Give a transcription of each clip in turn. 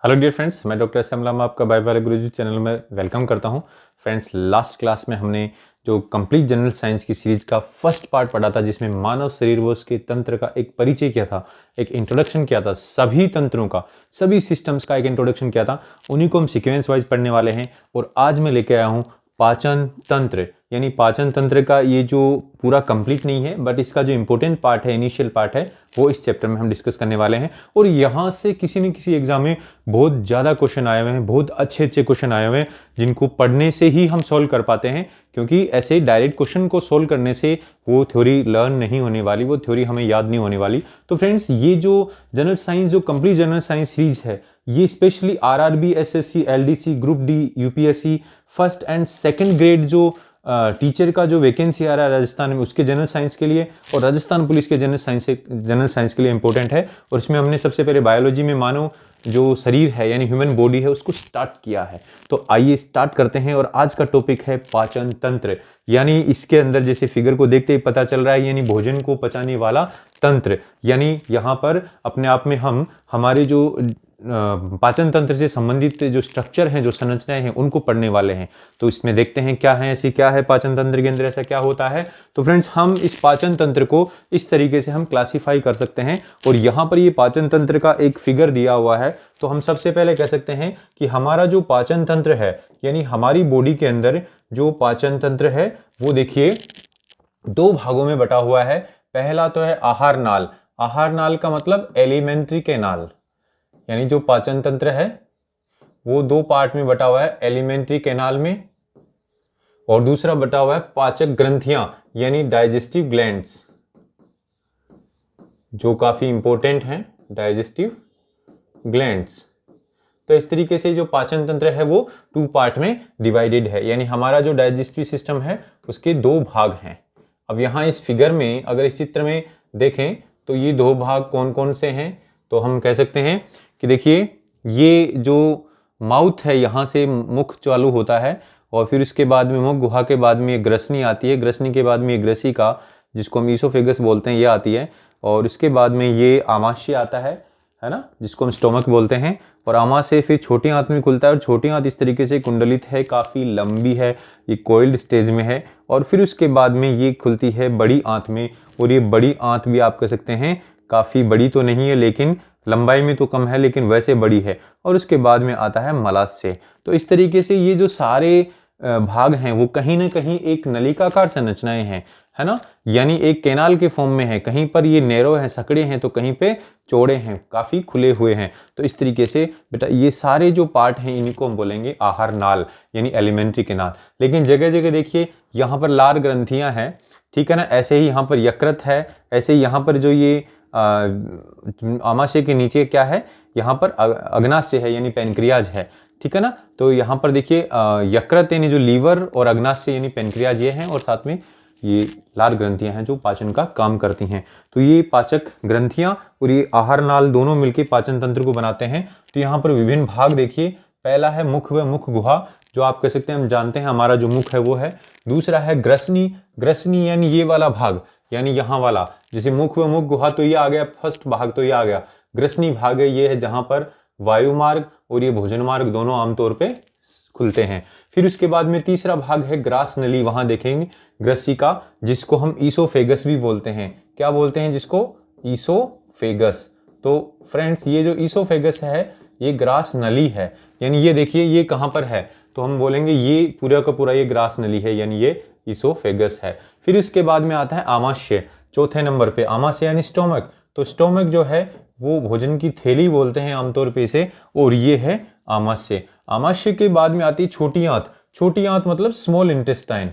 Hello dear friends, मैं doctor S M Lama आपका bye वाले गुरुजी चैनल में वेलकम करता हूं। फ्रेंड्स, लास्ट क्लास में हमने जो कंप्लीट जनरल साइंस की सीरीज का फर्स्ट पार्ट पढ़ा था, जिसमें मानव शरीर व उसके तंत्र का एक परिचय किया था, एक इंट्रोडक्शन किया था, सभी तंत्रों का, सभी सिस्टम्स का एक इंट्रोडक्शन किया था। उन्हीं को हम सीक्वेंस वाइज पढ़ने वाले हैं। और आज मैं लेके आया हूँ पाचन तंत्र, यानी पाचन तंत्र का ये जो पूरा कंप्लीट नहीं है, बट इसका जो इंपॉर्टेंट पार्ट है, इनिशियल पार्ट है, वो इस चैप्टर में हम डिस्कस करने वाले हैं। और यहाँ से किसी न किसी एग्जाम में बहुत ज़्यादा क्वेश्चन आए हुए हैं, बहुत अच्छे अच्छे क्वेश्चन आए हुए हैं, जिनको पढ़ने से ही हम सॉल्व कर पाते हैं। क्योंकि ऐसे डायरेक्ट क्वेश्चन को सॉल्व करने से वो थ्योरी लर्न नहीं होने वाली, वो थ्योरी हमें याद नहीं होने वाली। तो फ्रेंड्स, ये जो जनरल साइंस, जो कंप्लीट जनरल साइंस सीरीज है, ये specially RRB, SSC, LDC, group D, UPSC first and second grade जो टीचर का जो वैकेंसी आ रहा है राजस्थान में, उसके जनरल साइंस के लिए, और राजस्थान पुलिस के जनरल साइंस के लिए इंपॉर्टेंट है। और इसमें हमने सबसे पहले बायोलॉजी में मानव जो शरीर है, यानी ह्यूमन बॉडी है, उसको स्टार्ट किया है। तो आइए स्टार्ट करते हैं। और आज का टॉपिक है पाचन तंत्र, यानी इसके अंदर जैसे फिगर को देखते ही पता चल रहा है, यानी भोजन को पचाने वाला तंत्र। यानी यहाँ पर अपने आप में हम हमारे जो पाचन तंत्र से संबंधित जो स्ट्रक्चर हैं, जो संरचनाएं हैं, उनको पढ़ने वाले हैं। तो इसमें देखते हैं क्या है, ऐसी क्या है पाचन तंत्र के अंदर, ऐसा क्या होता है। तो फ्रेंड्स, हम इस पाचन तंत्र को इस तरीके से हम क्लासिफाई कर सकते हैं। और यहाँ पर ये पाचन तंत्र का एक फिगर दिया हुआ है। तो हम सबसे पहले कह सकते हैं कि हमारा जो पाचन तंत्र है, यानी हमारी बॉडी के अंदर जो पाचन तंत्र है, वो देखिए दो भागों में बटा हुआ है। पहला तो है आहार नाल। आहार नाल का मतलब एलिमेंट्री कैनाल, यानी जो पाचन तंत्र है वो दो पार्ट में बटा हुआ है, एलिमेंट्री कैनाल में, और दूसरा बटा हुआ है पाचक ग्रंथियां, यानी डाइजेस्टिव ग्लैंड्स, जो काफी इंपॉर्टेंट हैं, डाइजेस्टिव ग्लैंड्स। तो इस तरीके से जो पाचन तंत्र है वो टू पार्ट में डिवाइडेड है, यानी हमारा जो डाइजेस्टिव सिस्टम है उसके दो भाग हैं। अब यहाँ इस फिगर में, अगर इस चित्र में देखें, तो ये दो भाग कौन कौन से हैं, तो हम कह सकते हैं कि देखिए, ये जो माउथ है, यहाँ से मुख चालू होता है, और फिर उसके बाद में मुख गुहा के बाद में ये ग्रसनी आती है, ग्रसनी के बाद में ये ग्रसिका, जिसको हम ईसोफेगस बोलते हैं, ये आती है। और उसके बाद में ये आमाशय आता है ना, जिसको हम स्टोमक बोलते हैं। और आमाशय फिर छोटी आंत में खुलता है, और छोटी आंत इस तरीके से कुंडलित है, काफ़ी लंबी है, ये कोइल्ड स्टेज में है। और फिर उसके बाद में ये खुलती है बड़ी आंत में, और ये बड़ी आंत भी आप कह सकते हैं काफ़ी बड़ी तो नहीं है, लेकिन लंबाई में तो कम है, लेकिन वैसे बड़ी है। और उसके बाद में आता है मलाशय। तो इस तरीके से ये जो सारे भाग हैं वो कहीं ना कहीं एक नलिकाकार संरचनाएं हैं, है ना, यानी एक कैनाल के फॉर्म में है। कहीं पर ये नैरो हैं, सकड़े हैं, तो कहीं पे चौड़े हैं, काफ़ी खुले हुए हैं। तो इस तरीके से बेटा ये सारे जो पार्ट हैं, इन्हीं को हम बोलेंगे आहार नाल, यानी एलिमेंट्री कैनाल। लेकिन जगह जगह देखिए, यहाँ पर लार ग्रंथियाँ हैं, ठीक है ना, ऐसे ही यहाँ पर यकृत है, ऐसे ही यहाँ पर जो ये आमाशय के नीचे क्या है, यहाँ पर अग्नाशय है, यानी पेनक्रियाज है, ठीक है ना। तो यहाँ पर देखिए यकृत यानी जो लीवर, और अग्नाशय यानी पेनक्रियाज ये हैं, और साथ में ये लार ग्रंथियां हैं जो पाचन का काम करती हैं। तो ये पाचक ग्रंथियां और ये आहार नाल दोनों मिलकर पाचन तंत्र को बनाते हैं। तो यहाँ पर विभिन्न भाग देखिए, पहला है मुख व मुख गुहा, जो आप कह सकते हैं, हम जानते हैं हमारा जो मुख है वो है। दूसरा है ग्रसनी, ग्रसनी यानी ये वाला भाग, यानी यहाँ वाला, जैसे मुख व मुख गुहा तो ये आ गया, फर्स्ट भाग तो ये आ गया। ग्रसनी भाग है, ये है जहां पर वायु मार्ग और ये भोजन मार्ग दोनों आमतौर पे खुलते हैं। फिर उसके बाद में तीसरा भाग है ग्रास नली, वहां देखेंगे ग्रसिका, जिसको हम ईसोफेगस भी बोलते हैं। क्या बोलते हैं जिसको? ईसोफेगस। तो फ्रेंड्स, ये जो ईसोफेगस है ये ग्रास नली है, यानी ये देखिए ये कहां पर है, तो हम बोलेंगे ये पूरा का पूरा ये ग्रास नली है, यानी ये ईसोफेगस है। फिर इसके बाद में आता है आमाशय, चौथे नंबर पे। आमाशय यानी स्टोमक, तो स्टोमक जो है वो भोजन की थैली बोलते हैं आमतौर पे इसे, और ये है आमाशय। आमाशय के बाद में आती है छोटी आंत। छोटी आंत मतलब स्मॉल इंटेस्टाइन।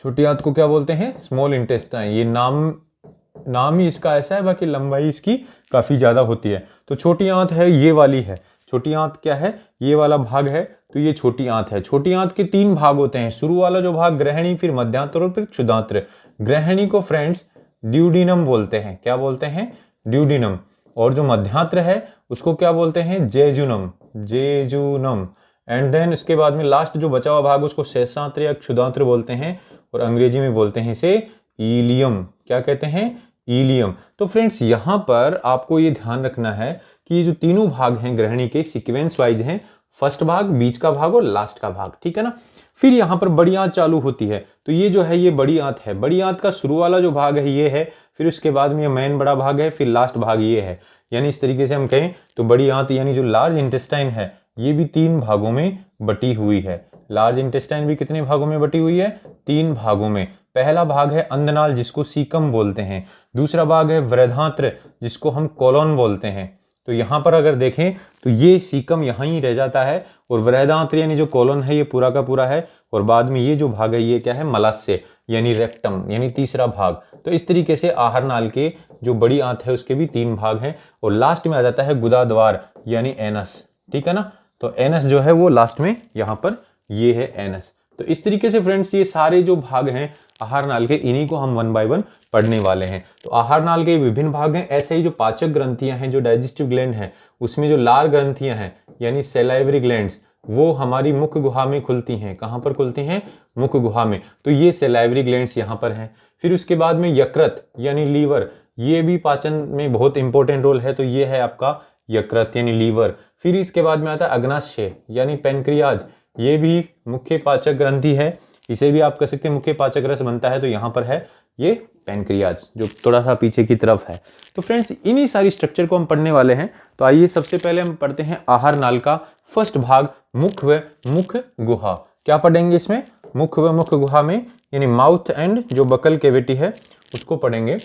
छोटी आंत को क्या बोलते हैं? Small intestine. ये नाम ही इसका ऐसा है, बाकी लंबाई इसकी काफी ज्यादा होती है। तो छोटी आंत है, ये वाली है छोटी आंत। क्या है? ये वाला भाग है, तो ये छोटी आंत है। छोटी आंत के तीन भाग होते हैं। शुरू वाला जो भाग ग्रहणी, फिर मध्यांतर और फिर क्षुधांत्र। ग्रहणी को फ्रेंड्स ड्यूडीनम बोलते हैं। क्या बोलते हैं? ड्यूडीनम। और जो मध्यांतर है उसको क्या बोलते हैं? Jejunum, jejunum. एंड देन इसके बाद में लास्ट जो बचा हुआ भाग उसको शेषांत्र या क्षुधांत्र बोलते हैं, और अंग्रेजी में बोलते हैं इसे इलियम। क्या कहते हैं? इलियम। तो फ्रेंड्स, यहाँ पर आपको ये ध्यान रखना है कि ये जो तीनों भाग हैं ग्रहणी के सीक्वेंस वाइज हैं, फर्स्ट भाग, बीच का भाग और लास्ट का भाग, ठीक है ना। फिर यहाँ पर बड़ी आंत चालू होती है, तो ये जो है ये बड़ी आंत है। बड़ी आंत का शुरू वाला जो भाग है ये है, फिर उसके बाद में ये मेन बड़ा भाग है, फिर लास्ट भाग ये है। यानी इस तरीके से हम कहें तो बड़ी आंत यानी जो लार्ज इंटेस्टाइन है ये भी 3 भागों में बटी हुई है। लार्ज इंटेस्टाइन भी कितने भागों में बटी हुई है? 3 भागों में। पहला भाग है अंधनाल जिसको सीकम बोलते हैं, दूसरा भाग है वृद्धांत्र जिसको हम कोलोन बोलते हैं। तो यहाँ पर अगर देखें तो ये सीकम यहाँ ही रह जाता है और वृद्धांत्र यानी जो कोलोन है ये पूरा का पूरा है, और बाद में ये जो भाग है ये क्या है? मलास्य यानी रेक्टम यानी तीसरा भाग। तो इस तरीके से आहार नाल के जो बड़ी आंत है उसके भी 3 भाग हैं, और लास्ट में आ जाता है गुदाद्वार यानी एनस, ठीक है ना। तो एनस जो है वो लास्ट में यहाँ पर ये है एनस। तो इस तरीके से फ्रेंड्स ये सारे जो भाग हैं आहार नाल के, इन्हीं को हम 1 बाय 1 पढ़ने वाले हैं। तो आहार नाल के विभिन्न भाग हैं। ऐसे ही जो पाचक ग्रंथियां हैं, जो डाइजेस्टिव ग्लैंड हैं, उसमें जो लार ग्रंथियां हैं यानी सैलाइवरी ग्लैंड्स, वो हमारी मुख गुहा में खुलती हैं। कहाँ पर खुलती हैं? मुख गुहा में। तो ये सैलाइवरी ग्लैंड्स यहाँ पर हैं। फिर उसके बाद में यकृत यानी लीवर, ये भी पाचन में बहुत इंपॉर्टेंट रोल है, तो ये है आपका यकृत यानी लीवर। फिर इसके बाद में आता है अग्नाशय यानी पेनक्रियाज, ये भी मुख्य पाचक ग्रंथि है, इसे भी आप कह सकते हैं मुख्य पाचक रस बनता है, तो यहाँ पर है ये पेनक्रियाज जो थोड़ा सा पीछे की तरफ है। तो फ्रेंड्स इन्हीं सारी स्ट्रक्चर को हम पढ़ने वाले हैं। तो आइए सबसे पहले हम पढ़ते हैं आहार नाल का फर्स्ट भाग, मुख व मुख गुहा। क्या पढ़ेंगे इसमें? मुख व मुख गुहा में यानी माउथ एंड जो बकल कैविटी है उसको पढ़ेंगे।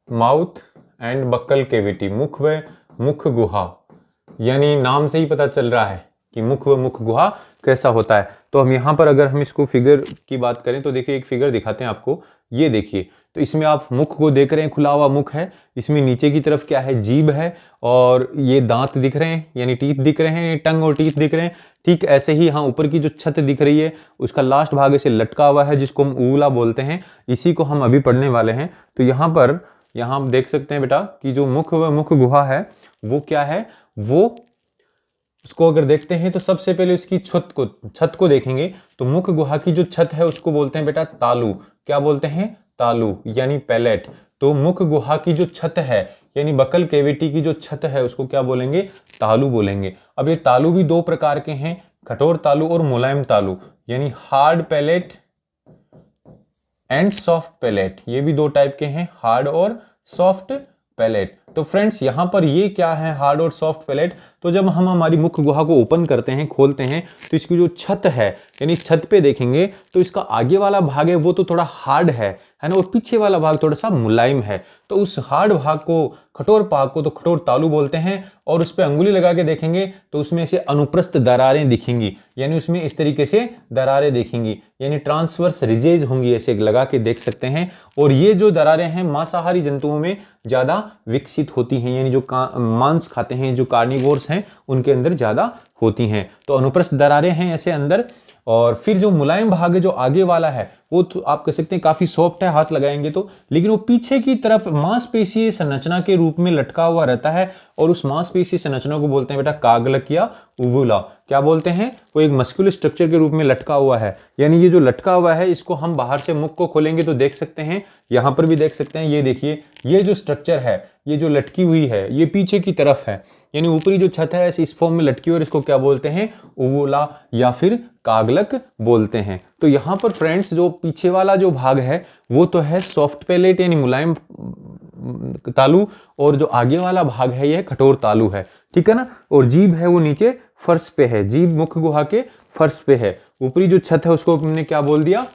माउथ एंड बक्कल कैविटी, मुख व मुख गुहा, यानी नाम से ही पता चल रहा है कि मुख व मुख गुहा कैसा होता है। तो हम यहाँ पर अगर हम इसको फिगर की बात करें तो देखिए एक फिगर दिखाते हैं आपको, ये देखिए। तो इसमें आप मुख को देख रहे हैं, खुला हुआ मुख है, इसमें नीचे की तरफ क्या है? जीभ है, और ये दांत दिख रहे हैं यानी टीथ दिख रहे हैं, टंग और टीथ दिख रहे हैं। ठीक ऐसे ही यहाँ ऊपर की जो छत दिख रही है उसका लास्ट भाग ऐसे लटका हुआ है जिसको हम ऊला बोलते हैं, इसी को हम अभी पढ़ने वाले हैं। तो यहाँ पर आप देख सकते हैं बेटा कि जो मुख व मुख गुहा है वो क्या है, वो उसको अगर देखते हैं तो सबसे पहले उसकी छत को देखेंगे। तो मुख गुहा की जो छत है उसको बोलते हैं बेटा तालु। क्या बोलते हैं? तालु यानी पैलेट। तो मुख गुहा की जो छत है यानी बकल कैविटी की जो छत है उसको क्या बोलेंगे? तालु बोलेंगे। अब ये तालु भी 2 प्रकार के हैं, कठोर तालु और मुलायम तालु, यानी hard palate and soft palate. ये भी 2 टाइप के हैं, हार्ड और सॉफ्ट पैलेट। तो फ्रेंड्स यहाँ पर ये क्या है, हार्ड और सॉफ्ट पैलेट? तो जब हम हमारी मुख गुहा को ओपन करते हैं, खोलते हैं, तो इसकी जो छत है यानी छत पे देखेंगे तो इसका आगे वाला भाग है वो तो थोड़ा हार्ड है ना, और पीछे वाला भाग थोड़ा सा मुलायम है। तो उस हार्ड भाग को, कठोर भाग को तो कठोर तालु बोलते हैं, और उस पर अंगुली लगा के देखेंगे तो उसमें से अनुप्रस्थ दरारें दिखेंगी, यानी उसमें इस तरीके से दरारें दिखेंगी, यानी ट्रांसवर्स रिजेज होंगी, ऐसे लगा के देख सकते हैं। और ये जो दरारें हैं मांसाहारी जंतुओं में ज्यादा विकसित होती हैं, यानी जो मांस खाते हैं, जो कार्निवोर्स हैं, उनके अंदर ज्यादा होती हैं। तो अनुप्रस्थ दरारें हैं ऐसे अंदर। और फिर जो मुलायम भाग है जो आगे वाला है वो तो आप कह सकते हैं काफी सॉफ्ट है हाथ लगाएंगे तो, लेकिन वो पीछे की तरफ मांसपेशीय संरचना के रूप में लटका हुआ रहता है, और उस मांसपेशीय संरचना को बोलते हैं बेटा कागलक या उवुला। क्या बोलते हैं? वो एक मस्कुलर स्ट्रक्चर के रूप में लटका हुआ है, यानी ये जो लटका हुआ है इसको हम बाहर से मुख को खोलेंगे तो देख सकते हैं, यहाँ पर भी देख सकते हैं। ये देखिए, ये जो स्ट्रक्चर है, ये जो लटकी हुई है, ये पीछे की तरफ है, यानी ऊपरी जो छत है इस फॉर्म में लटकी हुई, और इसको क्या बोलते हैं? उवुला या फिर कागलक बोलते हैं। तो यहाँ पर फ्रेंड्स जो पीछे वाला जो भाग है वो तो है सॉफ्ट पैलेट यानी मुलायम तालु, और जो आगे वाला भाग है ये कठोर तालु है, ठीक है ना। और जीभ है वो नीचे फर्श पे है, जीभ मुख गुहा के फर्श पे है। ऊपरी जो छत है उसको हमने क्या बोल दिया?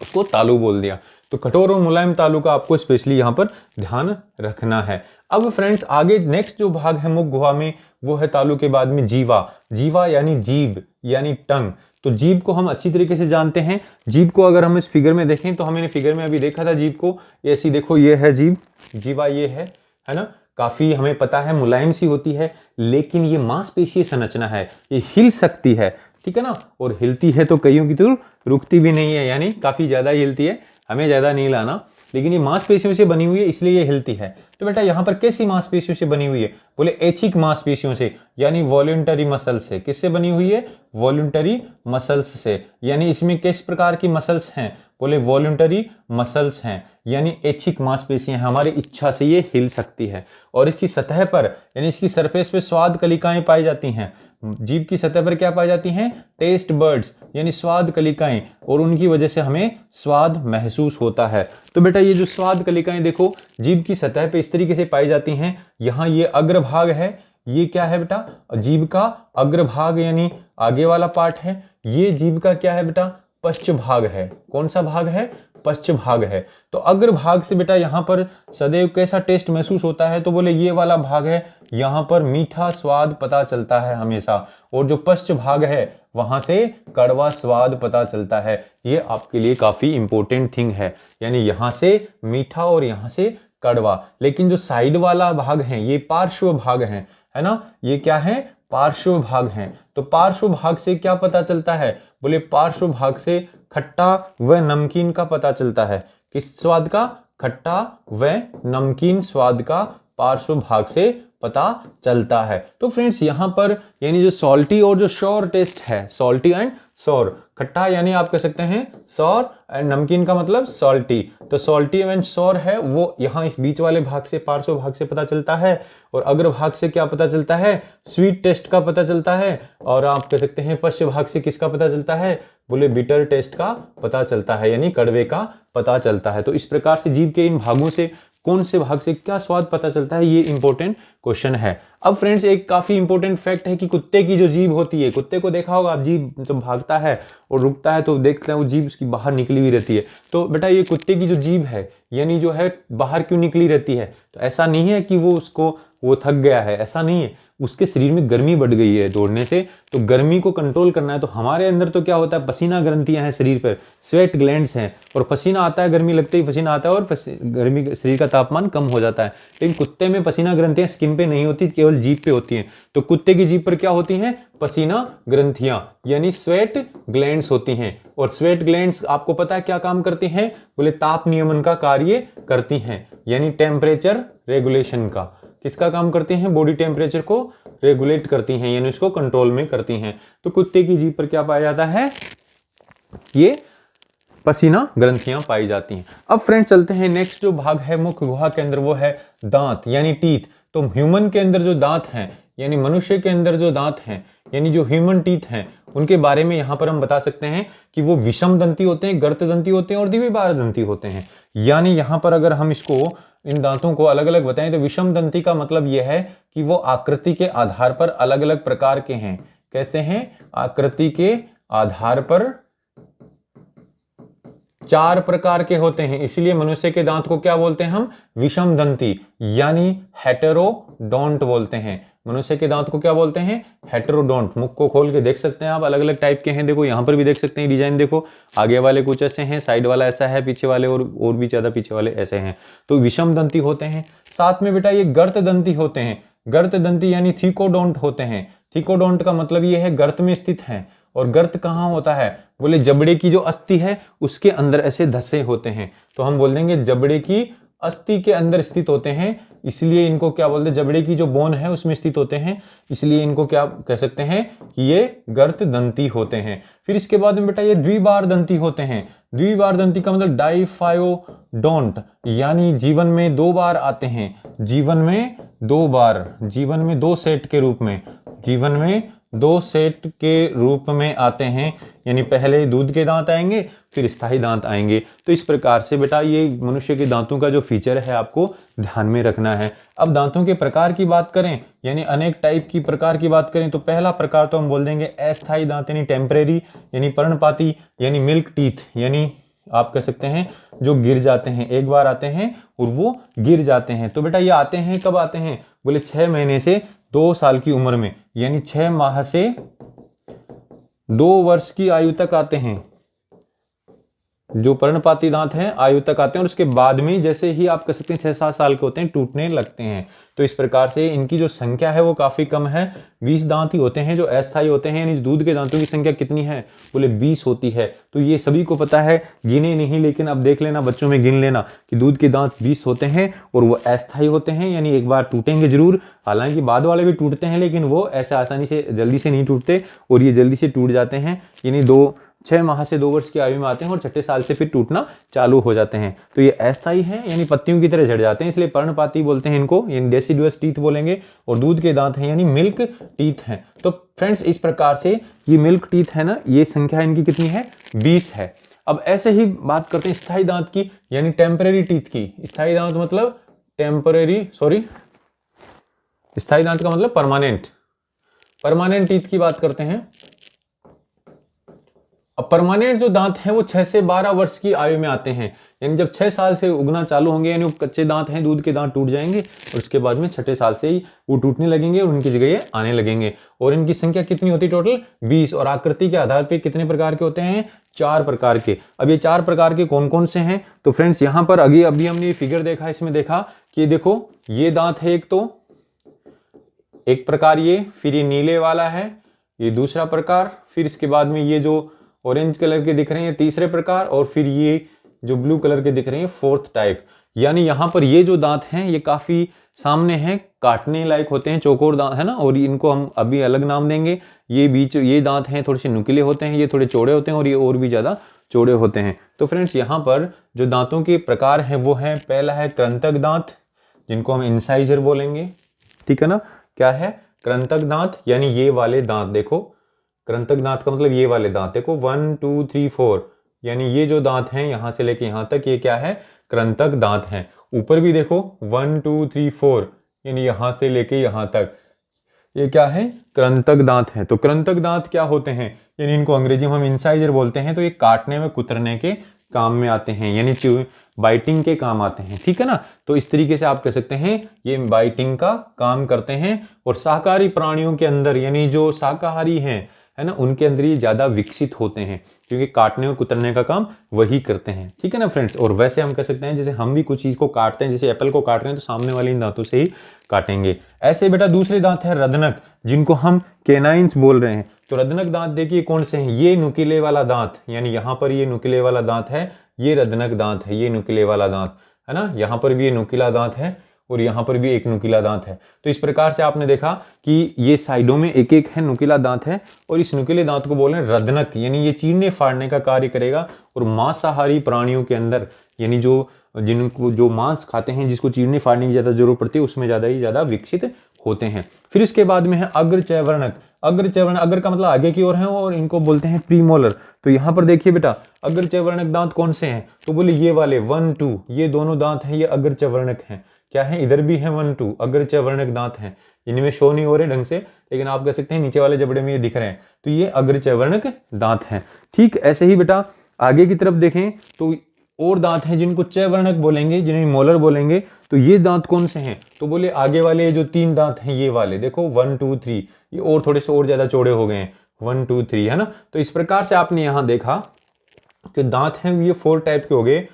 उसको तालु बोल दिया। तो कठोर और मुलायम तालु का आपको स्पेशली यहाँ पर ध्यान रखना है। अब फ्रेंड्स आगे नेक्स्ट जो भाग है मुख गुहा में वो है तालु के बाद में जीवा। जीवा यानी जीभ यानी टंग। तो जीभ को हम अच्छी तरीके से जानते हैं। जीभ को अगर हम इस फिगर में देखें तो हमने फिगर में अभी देखा था जीभ को, ऐसी देखो ये है जीभ, जीवा ये है ना। काफी हमें पता है मुलायम सी होती है, लेकिन ये मांसपेशीय संरचना है, ये हिल सकती है, ठीक है ना। और हिलती है तो कईयों की तो रुकती भी नहीं है, यानी काफी ज्यादा हिलती है, हमें ज्यादा नहीं लाना, लेकिन ये मांसपेशियों से बनी हुई है इसलिए ये हिलती है। तो बेटा यहाँ पर कैसी मांसपेशियों से बनी हुई है? बोले ऐच्छिक मांसपेशियों से, यानी वॉलंटरी मसल से। किससे बनी हुई है? वॉलंटरी मसल्स से। यानी इसमें किस प्रकार की मसल्स हैं? बोले वॉलंटरी मसल्स हैं, यानी ऐच्छिक मांसपेशियां हमारी इच्छा से ये हिल सकती है। और इसकी सतह पर यानी इसकी सरफेस पे स्वाद कलिकाएं पाई जाती हैं। जीभ की सतह पर क्या पाई जाती हैं? टेस्ट बर्ड्स, यानी स्वाद कलिकाएं, और उनकी वजह से हमें स्वाद महसूस होता है। तो बेटा ये जो स्वाद कलिकाएं देखो जीभ की सतह पे इस तरीके से पाई जाती हैं। यहाँ ये अग्रभाग है, ये क्या है बेटा? जीभ का अग्रभाग यानी आगे वाला पार्ट है। ये जीभ का क्या है बेटा? पश्च भाग है। कौन सा भाग है? पश्च भाग है। तो अग्रभाग से बेटा यहाँ पर सदैव कैसा टेस्ट महसूस होता है? तो बोले ये वाला भाग है, यहाँ पर मीठा स्वाद पता चलता है हमेशा, और जो पश्च भाग है वहां से कड़वा स्वाद पता चलता है। ये आपके लिए काफी इंपॉर्टेंट थिंग है, यानी यहाँ से मीठा और यहाँ से कड़वा। लेकिन जो साइड वाला भाग है ये पार्श्व भाग है ना? ये क्या है? पार्श्व भाग हैं। तो पार्श्व भाग से क्या पता चलता है? बोले पार्श्व भाग से खट्टा व नमकीन का पता चलता है। किस स्वाद का? खट्टा व नमकीन स्वाद का पार्श्व भाग से पता चलता है। तो फ्रेंड्स यहाँ पर यानी जो सॉल्टी और जो श्योर टेस्ट है, सॉल्टी एंड श्योर, खट्टा यानी आप कह सकते हैं श्योर, एंड नमकीन का मतलब सॉल्टी। तो सॉल्टी एंड श्योर है वो यहाँ इस बीच वाले भाग से, पार्श्व भाग से पता चलता है। और अग्र भाग से क्या पता चलता है? स्वीट टेस्ट का पता चलता है। और आप कह सकते हैं पश्च भाग से किसका पता चलता है? बोले बिटर टेस्ट का पता चलता है, यानी कड़वे का पता चलता है। तो इस प्रकार से जीभ के इन भागों से कौन से भाग से क्या स्वाद पता चलता है, ये इंपॉर्टेंट क्वेश्चन है। अब फ्रेंड्स एक काफी इंपॉर्टेंट फैक्ट है कि कुत्ते की जो जीभ होती है, कुत्ते को देखा होगा आप, जीभ जब भागता है और रुकता है तो देखते हैं वो जीभ उसकी बाहर निकली हुई रहती है। तो बेटा ये कुत्ते की जो जीभ है यानी जो है बाहर क्यों निकली रहती है? तो ऐसा नहीं है कि वो थक गया है, ऐसा नहीं है। उसके शरीर में गर्मी बढ़ गई है दौड़ने से, तो गर्मी को कंट्रोल करना है। तो हमारे अंदर तो क्या होता है? पसीना ग्रंथियां हैं शरीर पर, स्वेट ग्लैंड्स हैं, और पसीना आता है, गर्मी लगते ही पसीना आता है और गर्मी शरीर का तापमान कम हो जाता है। लेकिन कुत्ते में पसीना ग्रंथियां स्किन पे नहीं होती, केवल जीभ पे होती हैं। तो कुत्ते की जीभ पर क्या होती हैं? पसीना ग्रंथियां यानी स्वेट ग्लैंड्स होती हैं। और स्वेट ग्लैंड्स आपको पता है क्या काम करती हैं? बोले ताप नियमन का कार्य करती हैं, यानी टेम्परेचर रेगुलेशन का। किसका काम करती हैं? बॉडी टेम्परेचर को रेगुलेट करती हैं, यानी उसको कंट्रोल में करती हैं। तो कुत्ते की जीभ पर क्या पाया जाता है? ये पसीना ग्रंथियां पाई जाती हैं। अब फ्रेंड्स चलते हैं नेक्स्ट जो भाग है मुख गुहा के अंदर, वो है दांत यानी टीथ। तो ह्यूमन के अंदर जो दांत हैं यानी मनुष्य के अंदर जो दांत हैं यानी जो ह्यूमन टीथ हैं, उनके बारे में यहाँ पर हम बता सकते हैं कि वो विषम दंती होते हैं, गर्त दंती होते हैं और द्विबार दंती होते हैं। यानी यहाँ पर अगर हम इसको इन दांतों को अलग अलग बताएं तो विषम दंती का मतलब यह है कि वो आकृति के आधार पर अलग अलग प्रकार के हैं। कैसे हैं? आकृति के आधार पर 4 प्रकार के होते हैं, इसलिए मनुष्य के दांत को क्या बोलते हैं हम? विषम दंती यानी हेटेरोडोंट बोलते हैं। मनुष्य के दांत को क्या बोलते हैं? हेटेरोडोंट। मुख को खोल के देख सकते हैं आप, अलग अलग टाइप के हैं। देखो यहाँ पर भी देख सकते हैं डिजाइन, देखो आगे वाले कुछ ऐसे हैं, साइड वाला ऐसा है, पीछे वाले और भी ज्यादा पीछे वाले ऐसे हैं। तो विषम दंती होते हैं। साथ में बेटा ये गर्त दंती होते हैं। गर्त दंती यानी थीकोडोंट होते हैं। थीकोडोंट का मतलब ये है गर्त में स्थित है। और गर्त कहाँ होता है? बोले जबड़े की जो अस्थि है उसके अंदर ऐसे धस्से होते हैं, तो हम बोल देंगे जबड़े की अस्थि के अंदर स्थित होते हैं, इसलिए इनको क्या बोलते हैं? जबड़े की जो बोन है उसमें स्थित होते हैं, इसलिए इनको क्या कह सकते हैं कि ये गर्त दंती होते हैं। फिर इसके बाद में बेटा ये द्विबार दंती होते हैं। द्विबार दंती का मतलब डाइफायोडोंट यानी जीवन में 2 बार आते हैं। जीवन में 2 बार, जीवन में 2 सेट के रूप में, जीवन में 2 सेट के रूप में आते हैं। यानी पहले दूध के दांत आएंगे, फिर स्थायी दांत आएंगे। तो इस प्रकार से बेटा ये मनुष्य के दांतों का जो फीचर है आपको ध्यान में रखना है। अब दांतों के प्रकार की बात करें यानी अनेक टाइप की प्रकार की बात करें तो पहला प्रकार तो हम बोल देंगे अस्थायी दांत यानी टेम्परेरी, यानी पर्णपाती, यानी मिल्क टीथ, यानी आप कह सकते हैं जो गिर जाते हैं, एक बार आते हैं और वो गिर जाते हैं। तो बेटा ये आते हैं कब आते हैं? बोले 6 महीने से 2 साल की उम्र में, यानी 6 माह से 2 वर्ष की आयु तक आते हैं। जो पर्णपाती दांत हैं आयु तक आते हैं और उसके बाद में जैसे ही आप कह सकते हैं 6-7 साल के होते हैं टूटने लगते हैं। तो इस प्रकार से इनकी जो संख्या है वो काफी कम है, 20 दांत ही होते हैं जो अस्थायी होते हैं। यानी दूध के दांतों की संख्या कितनी है, बोले 20 होती है। तो ये सभी को पता है, गिने नहीं, लेकिन अब देख लेना बच्चों में गिन लेना कि दूध के दांत 20 होते हैं और वो अस्थायी होते हैं, यानी एक बार टूटेंगे जरूर। हालांकि बाद वाले भी टूटते हैं लेकिन वो ऐसे आसानी से जल्दी से नहीं टूटते और ये जल्दी से टूट जाते हैं, यानी 6 माह से 2 वर्ष की आयु में आते हैं और छठे साल से फिर टूटना चालू हो जाते हैं। तो ये अस्थायी हैं, यानी पत्तियों की तरह झड़ जाते हैं, इसलिए पर्णपाती बोलते हैं इनको, यानी डेसिडुअस टीथ बोलेंगे। और दूध के दांत हैं यानी मिल्क टीथ हैं। तो फ्रेंड्स इस प्रकार से ये मिल्क टीथ है ना, ये संख्या इनकी कितनी है, 20 है। अब ऐसे ही बात करते हैं स्थायी दांत की, यानी टेम्परेरी टीथ की। स्थायी दांत मतलब स्थायी दांत का मतलब परमानेंट टीथ की बात करते हैं। अब परमानेंट जो दांत हैं वो 6 से 12 वर्ष की आयु में आते हैं, यानी जब 6 साल से उगना चालू होंगे, यानी वो कच्चे दांत हैं, दूध के दांत टूट जाएंगे और उसके बाद में छठे साल से ही वो टूटने लगेंगे और उनकी जगह ये आने लगेंगे। और इनकी संख्या कितनी होती है, टोटल 20। और आकृति के आधार पर कितने प्रकार के होते हैं, 4 प्रकार के। अब ये 4 प्रकार के कौन कौन से हैं, तो फ्रेंड्स यहाँ पर अभी हमने ये फिगर देखा, इसमें देखा कि देखो ये दांत है एक प्रकार, ये फिर ये नीले वाला है, ये दूसरा प्रकार, फिर इसके बाद में ये जो ऑरेंज कलर के दिख रहे हैं तीसरे प्रकार, और फिर ये जो ब्लू कलर के दिख रहे हैं 4th टाइप। यानी यहाँ पर ये जो दांत हैं ये काफी सामने हैं, काटने लायक होते हैं, चौकोर दांत है ना, और इनको हम अभी अलग नाम देंगे। ये दांत हैं थोड़े से नुकीले होते हैं, ये थोड़े चौड़े होते हैं और ये और भी ज्यादा चौड़े होते हैं। तो फ्रेंड्स यहाँ पर जो दांतों के प्रकार हैं वो है, पहला है कृंतक दांत, जिनको हम इंसाइजर बोलेंगे, ठीक है ना। क्या है, कृंतक दांत, यानी ये वाले दांत, देखो कृंतक दांत का मतलब ये वाले दांत, देखो 1 2 3 4, यानी ये जो दांत हैं यहां से लेके यहां तक, ये क्या है, कृंतक दांत हैं। ऊपर भी देखो 1 2 3 4, यानी यहां से लेके यहां तक, ये क्या है, कृंतक दांत हैं। तो कृंतक दांत क्या होते हैं, यानी इनको अंग्रेजी में हम इंसाइजर बोलते हैं। तो ये काटने में कुतरने के काम में आते हैं, यानी बाइटिंग के काम आते हैं, ठीक है ना। तो इस तरीके से आप कह सकते हैं ये बाइटिंग का काम करते हैं। और शाकाहारी प्राणियों के अंदर, यानी जो शाकाहारी हैं है ना, उनके अंदर ये ज्यादा विकसित होते हैं, क्योंकि काटने और कुतरने का काम वही करते हैं, ठीक है ना फ्रेंड्स। और वैसे हम कह सकते हैं जैसे हम भी कुछ चीज को काटते हैं, जैसे एप्पल को काट रहे हैं तो सामने वाले इन दांतों से ही काटेंगे। ऐसे बेटा दूसरे दांत है रदनक, जिनको हम केनाइंस बोल रहे हैं। तो रदनक दांत देखिए कौन से हैं, ये नुकीले वाला दांत, यानी यहाँ पर ये नुकीले वाला दांत है, ये रदनक दांत है, ये नुकीले वाला दांत है ना। यहाँ पर भी ये नुकीला दांत है और यहाँ पर भी एक नुकीला दांत है। तो इस प्रकार से आपने देखा कि ये साइडों में एक एक है नुकीला दांत है, और इस नुकीले दांत को बोल रहे हैं रदनक, यानी ये चीरने फाड़ने का कार्य करेगा। और मांसाहारी प्राणियों के अंदर, यानी जो मांस खाते हैं, जिसको चीरने फाड़ने की ज्यादा जरूरत पड़ती है, उसमें ज्यादा विकसित होते हैं। फिर इसके बाद में है अग्रचैवर्णक। अग्र का मतलब आगे की ओर है, और इनको बोलते हैं प्रीमोलर। तो यहाँ पर देखिए बेटा अग्रचैवर्णक दांत कौन से हैं, तो बोले ये वाले 1 2, ये दोनों दांत हैं, ये अग्रचैवर्णक हैं। क्या है, इधर भी है 1 2 अग्रचैवर्णक दांत हैं, इनमें शो नहीं हो रहे ढंग से, लेकिन आप कह सकते हैं नीचे वाले जबड़े में ये दिख रहे हैं, तो ये अग्रचैवर्णक दांत हैं। ठीक ऐसे ही बेटा आगे की तरफ देखें तो और दांत हैं जिनको चैवर्णक बोलेंगे, जिन्हें मोलर बोलेंगे। तो ये दांत कौन से हैं, तो बोले आगे वाले जो 3 दांत हैं, ये वाले देखो 1 2 3, ये और थोड़े से और ज्यादा चौड़े हो गए हैं, 1 2 3 है ना। तो इस प्रकार से आपने यहां देखा कि दांत हैं ये 4 टाइप के हो गए,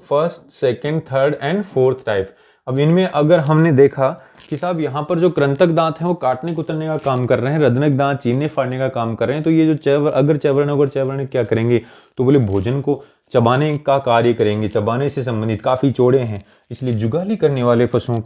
1st 2nd 3rd and 4th type. अब इनमें अगर हमने देखा कि साहब यहाँ पर जो कृंतक दांत हैं वो काटने कुतरने का काम कर रहे हैं, रदनक दांत चीरने फाड़ने का काम कर रहे हैं, तो ये जो अगर चैवर्णक क्या करेंगे, तो बोले भोजन को चबाने का कार्य करेंगे, चबाने से संबंधित काफी चौड़े हैं, इसलिए जुगाली करने वाले पशुओं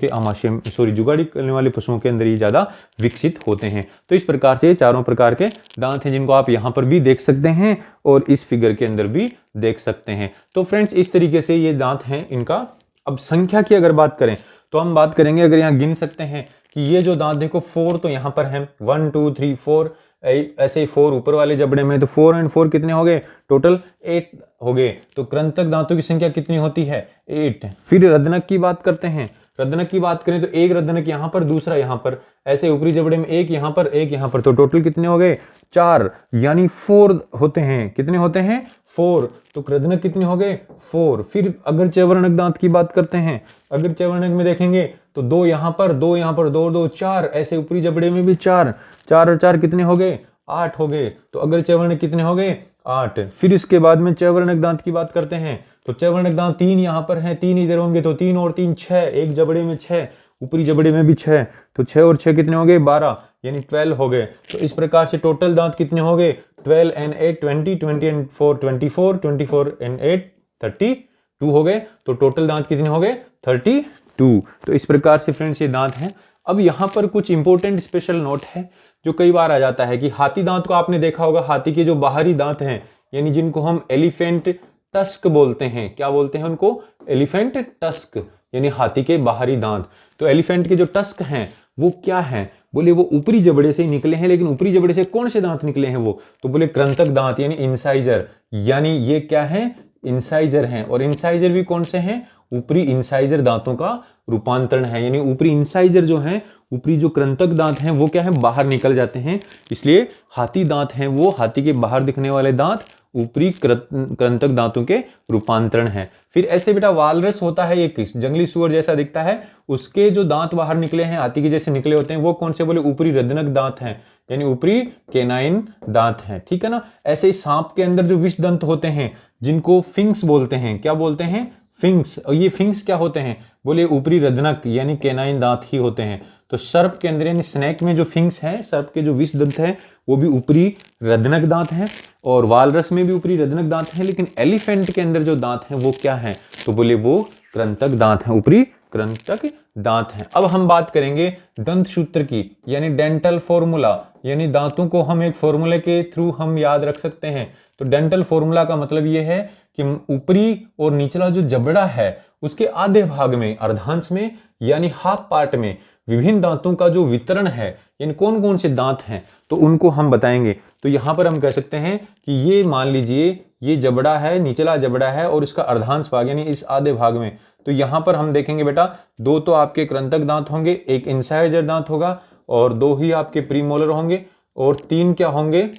के अंदर ये ज्यादा विकसित होते हैं। तो इस प्रकार से 4 प्रकार के दांत हैं, जिनको आप यहाँ पर भी देख सकते हैं और इस फिगर के अंदर भी देख सकते हैं। तो फ्रेंड्स इस तरीके से ये दांत हैं इनका। अब संख्या की अगर बात करें तो हम बात करेंगे, अगर यहाँ गिन सकते हैं कि ये जो दांत देखो 4 तो यहाँ पर है, 1 2 3 4, ऐसे 4 ऊपर वाले जबड़े में, तो 4 और 4 कितने हो गए, टोटल 8 हो गए। तो कृंतक दांतों की संख्या कितनी होती है, 8। फिर रदनक की बात करते हैं, रदनक की बात करें तो एक रदनक यहाँ पर, दूसरा यहाँ पर, ऐसे ऊपरी जबड़े में एक यहाँ पर, एक यहाँ पर, तो टोटल कितने हो गए, 4, यानी 4 होते हैं। कितने होते हैं, 4। तो रदनक कितने हो गए, 4। फिर अगर चैवर्णक दांत की बात करते हैं, अगर चैवर्णक में देखेंगे तो 2 यहाँ पर, 2 यहाँ पर, 2 2 4, ऐसे ऊपरी जबड़े में भी 4 4 और 4 कितने हो गए, 8 हो गए। तो अग्र चैवर्णक कितने हो गए? 8। फिर इसके बाद में चैवर्णक दांत की बात करते हैं। तो चैवर्णक दांत 3 यहाँ पर हैं, 3 इधर होंगे, तो 3 और 3 6, एक जबड़े में 6, ऊपरी जबड़े में भी 6, तो 6 और 6 कितने हो गए? 12, यानी 12 हो गए। तो इस प्रकार से टोटल दांत कितने हो गए? 12 and 8 20, 20 and 4 24, 24 and 8 32 हो गए। तो टोटल दांत कितने हो गए? 32। तो इस प्रकार से फ्रेंड्स ये दांत हैं। अब यहाँ पर कुछ इंपॉर्टेंट स्पेशल नोट है जो कई बार आ जाता है कि हाथी दांत को आपने देखा होगा, हाथी के जो बाहरी दांत हैं, यानी जिनको हम एलिफेंट टस्क बोलते हैं। क्या बोलते हैं उनको? एलिफेंट टस्क, यानी हाथी के बाहरी दांत। तो एलिफेंट के जो टस्क हैं वो क्या हैं? बोले वो ऊपरी जबड़े से निकले हैं, लेकिन ऊपरी जबड़े से कौन से दांत निकले हैं वो? तो बोले कृंतक दांत, यानी इंसाइजर, यानी ये क्या है? इंसाइजर हैं। और इंसाइजर भी कौन से हैं? ऊपरी इंसाइजर दांतों का रूपांतरण है, यानी ऊपरी इंसाइजर जो हैं, ऊपरी जो कृंतक दांत हैं वो क्या है? बाहर निकल जाते हैं। इसलिए हाथी दांत हैं वो हाथी के बाहर दिखने वाले दांत ऊपरी कृंतक दांतों के रूपांतरण है। फिर ऐसे बेटा वालरस होता है, एक जंगली सुअर जैसा दिखता है, उसके जो दांत बाहर निकले हैं हाथी के जैसे निकले होते हैं, वो कौन से? बोले ऊपरी रदनक दांत हैं, यानी ऊपरी केनाइन दांत हैं। ठीक है ना। ऐसे ही सांप के अंदर जो विष दंत होते हैं जिनको फिंक्स बोलते हैं, क्या बोलते हैं? फिंक्स। और ये फिंक्स क्या होते हैं? बोले ऊपरी रदनक यानी केनाइन दांत ही होते हैं। तो सर्प के अंदर यानी स्नेक में जो फिंक्स हैं, सर्प के जो विष दंत हैं, वो भी ऊपरी रदनक दांत हैं। और वालरस में भी ऊपरी रदनक दांत हैं, लेकिन एलिफेंट के अंदर जो दांत हैं वो क्या हैं? तो बोले वो कृंतक दांत हैं, ऊपरी कृंतक दांत हैं। अब हम बात करेंगे दंत सूत्र की, यानी डेंटल फॉर्मूला, यानी दांतों को हम एक फॉर्मूले के थ्रू हम याद रख सकते हैं। तो डेंटल फॉर्मूला का मतलब ये है कि ऊपरी और निचला जो जबड़ा है उसके आधे भाग में, अर्धांश में, यानी हाफ पार्ट में विभिन्न दांतों का जो वितरण है, यानी कौन कौन से दांत हैं, तो उनको हम बताएंगे। तो यहां पर हम कह सकते हैं कि ये मान लीजिए ये जबड़ा है, निचला जबड़ा है, और इसका अर्धांश भाग यानी इस आधे भाग में, तो यहां पर हम देखेंगे बेटा 2 तो आपके कृंतक दांत होंगे, एक इंसाइजर दांत होगा, और 2 ही आपके प्रीमोलर होंगे, और 3 क्या होंगे?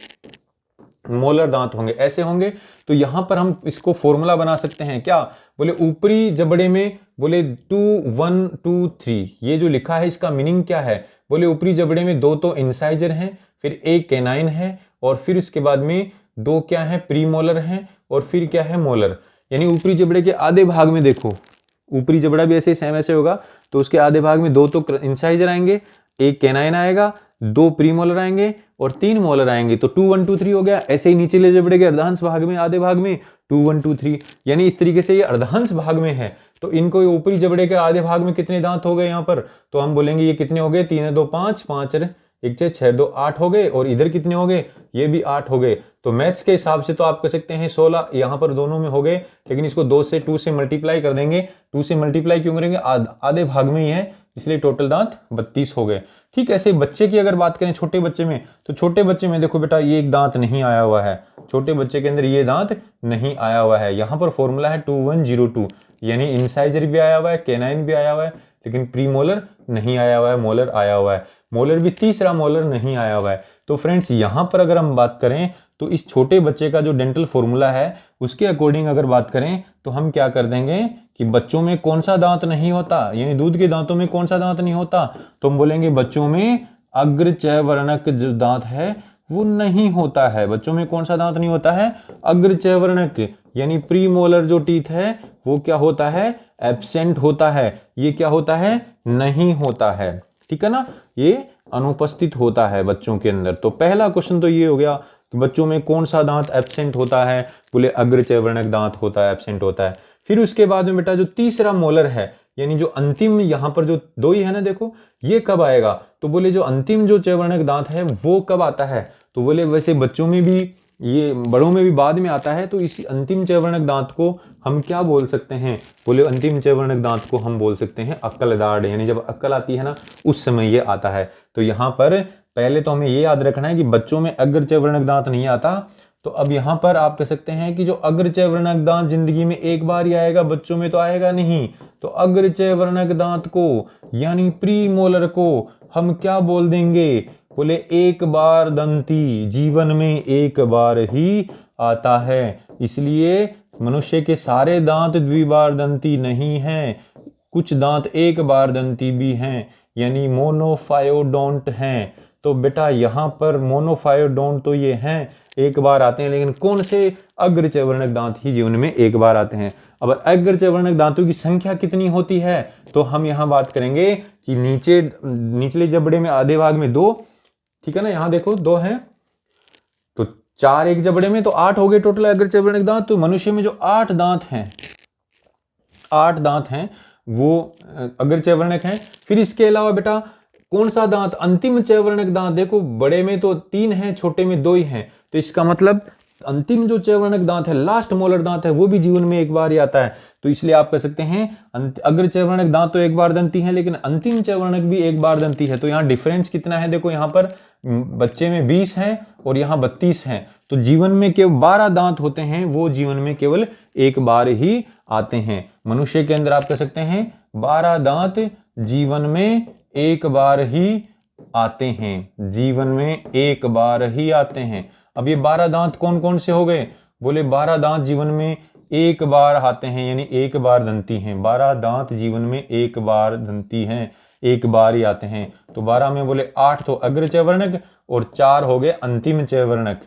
मोलर दांत होंगे, ऐसे होंगे। तो यहां पर हम इसको फॉर्मूला बना सकते हैं। क्या? बोले ऊपरी जबड़े में बोले 2 1 2 3, ये जो लिखा है इसका मीनिंग क्या है? बोले ऊपरी जबड़े में 2 तो इंसाइजर हैं, फिर एक केनाइन है, और फिर उसके बाद में 2 क्या है? प्रीमोलर हैं, और फिर क्या है? मोलर। यानी ऊपरी जबड़े के आधे भाग में देखो, ऊपरी जबड़ा भी ऐसे सेम ऐसे होगा, तो उसके आधे भाग में 2 तो इंसाइजर आएंगे, एक केनाइन आएगा, 2 प्रीमोलर आएंगे, और 3 मोलर आएंगे। तो 2 1 2 3 हो गया। ऐसे ही नीचे जबड़े के अर्धांश भाग में, आधे भाग में 2 1 2 3, यानी इस तरीके से ये अर्धांश भाग में है। तो इनको ऊपरी जबड़े के आधे भाग में कितने दांत हो गए यहाँ पर? तो हम बोलेंगे ये कितने हो गए? 3 2 5, 5 1 6 6 2 8 हो गए। और इधर कितने हो गए? ये भी 8 हो गए। तो मैथ्स के हिसाब से तो आप कह सकते हैं 16 यहाँ पर दोनों में हो गए, लेकिन इसको 2 से मल्टीप्लाई कर देंगे। 2 से मल्टीप्लाई क्यों करेंगे? आधे भाग में ही है, इसलिए टोटल दांत 32 हो गए। ठीक है। ऐसे बच्चे की अगर बात करें, छोटे बच्चे में, तो छोटे बच्चे में देखो बेटा ये एक दांत नहीं आया हुआ है, छोटे बच्चे के अंदर ये दांत नहीं आया हुआ है। यहाँ पर फॉर्मूला है 2102, यानी इंसाइजर भी आया हुआ है, केनाइन भी आया हुआ है, लेकिन प्रीमोलर नहीं आया हुआ है, मोलर आया हुआ है। मोलर भी तीसरा मोलर नहीं आया हुआ है। तो फ्रेंड्स यहाँ पर अगर हम बात करें तो इस छोटे बच्चे का जो डेंटल फॉर्मूला है उसके अकॉर्डिंग अगर बात करें तो हम क्या कर देंगे कि बच्चों में कौन सा दांत नहीं होता, यानी दूध के दांतों में कौन सा दांत नहीं होता? तो हम बोलेंगे बच्चों में अग्र चैवर्णक जो दांत है वो नहीं होता है। बच्चों में कौन सा दांत नहीं होता है? अग्र चैवर्णक, यानी प्रीमोलर जो टीथ है वो क्या होता है? एब्सेंट होता है। ये क्या होता है? नहीं होता है। ठीक है ना, ये अनुपस्थित होता है बच्चों के अंदर। तो पहला क्वेश्चन तो ये हो गया कि बच्चों में कौन सा दांत एब्सेंट होता है? बोले अग्र चैवर्णक दांत होता है, एब्सेंट होता है। फिर उसके बाद में बेटा जो तीसरा मोलर है, यानी जो अंतिम यहाँ पर जो 2 ही है ना, देखो ये कब आएगा? तो बोले जो अंतिम जो चैवर्णक दांत है वो कब आता है? तो बोले वैसे बच्चों में भी, ये बड़ों में भी बाद में आता है। तो इसी अंतिम चैवर्णक दांत को हम क्या बोल सकते हैं? बोले अंतिम चैवर्णक दांत को हम बोल सकते हैं अक्ल दाढ़, यानी जब अक्ल आती है ना उस समय ये आता है। तो यहाँ पर पहले तो हमें ये याद रखना है कि बच्चों में अग्र चैवर्णक दांत नहीं आता। तो अब यहाँ पर आप कह सकते हैं कि जो अग्र चैवर्णक दांत जिंदगी में एक बार ही आएगा, बच्चों में तो आएगा नहीं। तो अग्र चैवर्णक दांत को यानी प्रीमोलर को हम क्या बोल देंगे? बोले एक बार दंती, जीवन में एक बार ही आता है, इसलिए मनुष्य के सारे दांत द्विबार दंती नहीं हैं, कुछ दांत एक बार दंती भी हैं, यानी मोनोफायोडोंट हैं। तो बेटा यहाँ पर मोनोफायोडोंट तो ये हैं, एक बार आते हैं, लेकिन कौन से? अग्रचयवर्णक दांत ही जीवन में एक बार आते हैं। अब अग्रचयवर्णक दांतों की संख्या कितनी होती है, तो हम यहाँ बात करेंगे कि निचले जबड़े में आधे भाग में 2, ठीक है ना, यहाँ देखो 2 हैं, तो 4 एक जबड़े में, तो 8 हो गए टोटल अग्रचयवर्णक दांत। तो मनुष्य में जो 8 दांत हैं, 8 दांत हैं वो अग्रचयवर्णक हैं। फिर इसके अलावा बेटा कौन सा दांत? अंतिम चयवर्णक दांत। देखो बड़े में तो 3 हैं, छोटे में 2 ही हैं, तो इसका मतलब अंतिम जो चयवर्णक दांत है, लास्ट मोलर दांत है, वो भी जीवन में एक बार ही आता है। तो इसलिए आप कह सकते हैं अग्र चयवर्णक दांत तो एक बार दंती है, लेकिन अंतिम चयवर्णक भी एक बार दंती है। तो यहाँ डिफरेंस कितना है? देखो यहाँ पर बच्चे में 20 हैं और यहाँ 32 हैं, तो जीवन में केवल 12 दांत होते हैं, वो जीवन में केवल एक बार ही आते हैं। मनुष्य के अंदर आप कह सकते हैं 12 दांत जीवन में एक बार ही आते हैं, जीवन में एक बार ही आते हैं। अब ये 12 दांत कौन कौन से हो गए? बोले 12 दांत जीवन में एक बार आते हैं, यानी एक बार दंती हैं। 12 दांत जीवन में एक बार दंती हैं, एक बार ही आते हैं। तो 12 में बोले 8 तो अग्र चयवर्णक और 4 हो गए अंतिम चयवर्णक।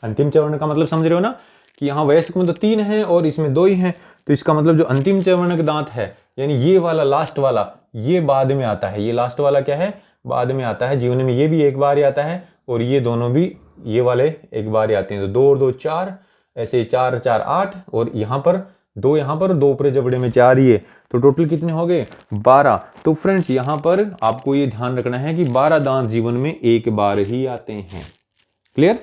अंतिम चयवर्णक का मतलब समझ रहे हो ना, कि यहाँ वयस्क में तो 3 हैं और इसमें 2 ही हैं, तो इसका मतलब जो अंतिम चयवर्णक दांत है, यानी ये वाला लास्ट वाला, ये बाद में आता है। ये लास्ट वाला क्या है? बाद में आता है। जीवन में ये भी एक बार ही आता है और ये दोनों भी, ये वाले एक बार ही आते हैं। तो 2 और 2 4, ऐसे 4 4 8, और यहाँ पर 2, यहाँ पर 2 ऊपरी जबड़े में 4 ही है, तो टोटल कितने हो गए? 12। तो फ्रेंड्स यहाँ पर आपको ये ध्यान रखना है कि 12 दांत जीवन में एक बार ही आते हैं। क्लियर?